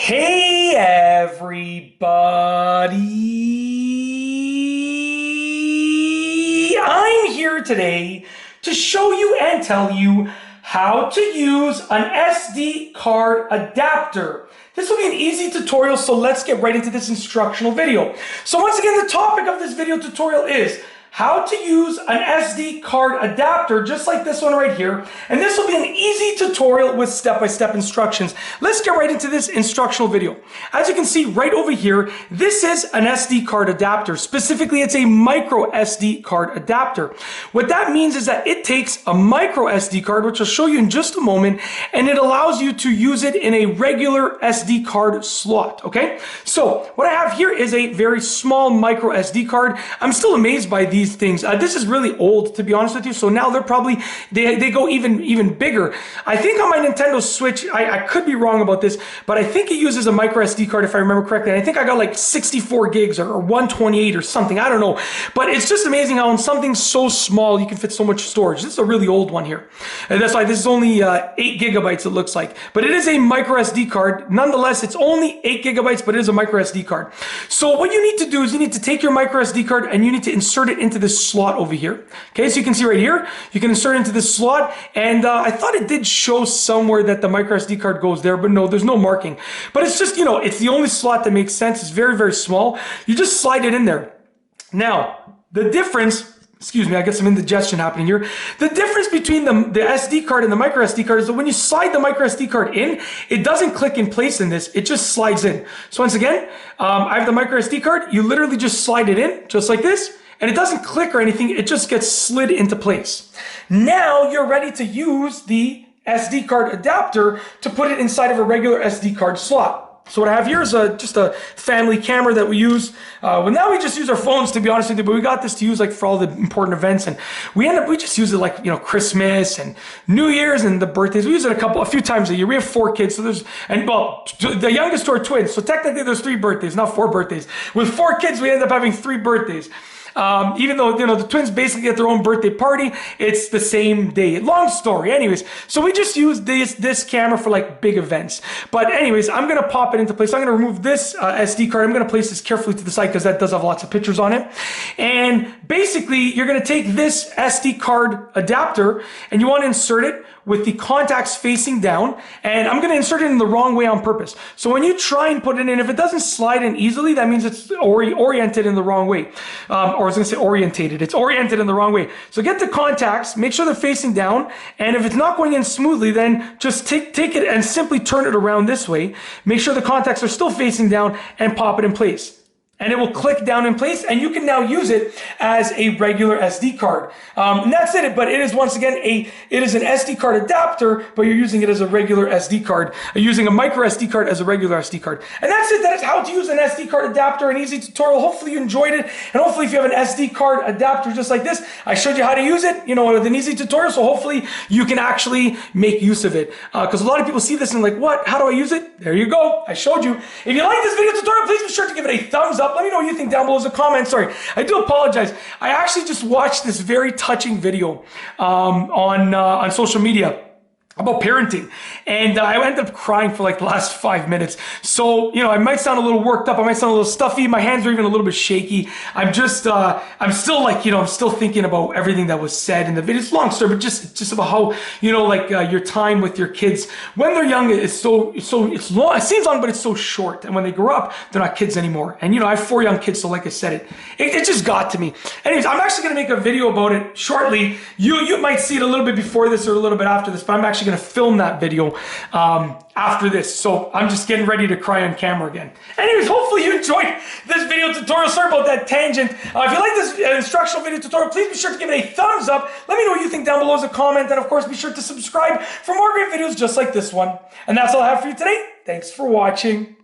Hey everybody! I'm here today to show you and tell you how to use an SD card adapter. This will be an easy tutorial, so let's get right into this instructional video. So once again, the topic of this video tutorial is how to use an SD card adapter, just like this one right here. And this will be an easy tutorial with step-by-step instructions. Let's get right into this instructional video. As you can see right over here, this is an SD card adapter. Specifically, it's a micro SD card adapter. What that means is that it takes a micro SD card, which I'll show you in just a moment, and it allows you to use it in a regular SD card slot, okay? So what I have here is a very small micro SD card. I'm still amazed by these things. This is really old, to be honest with you. So now they're probably, they go even bigger. I think on my Nintendo Switch, I could be wrong about this, but I think it uses a micro SD card if I remember correctly. And I think I got like 64 gigs or 128 or something. I don't know. But it's just amazing how in something so small, you can fit so much storage. This is a really old one here. And that's why this is only 8 gigabytes, it looks like. But it is a micro SD card. Nonetheless, it's only 8 gigabytes, but it is a micro SD card. So what you need to do is you need to take your micro SD card and you need to insert it into this slot over here. Okay, so you can see right here, you can insert it into this slot, and I thought it did show somewhere that the micro SD card goes there, but no, there's no marking. But it's just, you know, it's the only slot that makes sense. It's very small. You just slide it in there. Now, the difference, excuse me, I get some indigestion happening here. The difference between the SD card and the micro SD card is that when you slide the micro SD card in, it doesn't click in place in this, it just slides in. So once again, I have the micro SD card, you literally just slide it in, just like this, and it doesn't click or anything, it just gets slid into place. Now you're ready to use the SD card adapter to put it inside of a regular SD card slot. So what I have here is just a family camera that we use. Well, now we just use our phones, to be honest with you, but we got this to use like for all the important events, and we just use it like, you know, Christmas and New Year's and the birthdays. We use it a few times a year. We have 4 kids, so well, the youngest are twins, so technically there's 3 birthdays, not 4 birthdays. With 4 kids, we end up having 3 birthdays. Even though, you know, the twins basically get their own birthday party, it's the same day. Long story. Anyways, so we just use this camera for like big events. But anyways, I'm going to pop it into place. I'm going to remove this SD card. I'm going to place this carefully to the side because that does have lots of pictures on it. And basically, you're going to take this SD card adapter and you want to insert it with the contacts facing down, and I'm going to insert it in the wrong way on purpose. So when you try and put it in, if it doesn't slide in easily, that means it's oriented in the wrong way. Or I was going to say orientated. It's oriented in the wrong way. So get the contacts, make sure they're facing down, and if it's not going in smoothly, then just take it and simply turn it around this way. Make sure the contacts are still facing down and pop it in place. And it will click down in place, and you can now use it as a regular SD card. And that's it, but it is once again it is an SD card adapter, but you're using it as a regular SD card, using a micro SD card as a regular SD card. And that's it. That is how to use an SD card adapter, an easy tutorial. Hopefully you enjoyed it, and hopefully if you have an SD card adapter just like this, I showed you how to use it, you know, with an easy tutorial, so hopefully you can actually make use of it. Because a lot of people see this and like, what? How do I use it? There you go. I showed you. If you like this video tutorial, please be sure to give it a thumbs up. Let me know what you think down below as a comment. Sorry, I do apologize. I actually just watched this very touching video on social media about parenting, and I ended up crying for like the last 5 minutes. So, you know, I might sound a little worked up, I might sound a little stuffy, my hands are even a little bit shaky. I'm just, I'm still like, you know, I'm still thinking about everything that was said in the video. It's a long story, but just about how, you know, like your time with your kids when they're young is so it's long, it seems long, but it's so short. And when they grow up, they're not kids anymore. And, you know, I have 4 young kids, so like I said, it just got to me. Anyways, I'm actually going to make a video about it shortly. You might see it a little bit before this or a little bit after this, but I'm actually going to film that video after this, so I'm just getting ready to cry on camera again. Anyways, hopefully you enjoyed this video tutorial. Sorry about that tangent. If you like this instructional video tutorial, please be sure to give it a thumbs up. Let me know what you think down below as a comment, and of course be sure to subscribe for more great videos just like this one. And that's all I have for you today. Thanks for watching.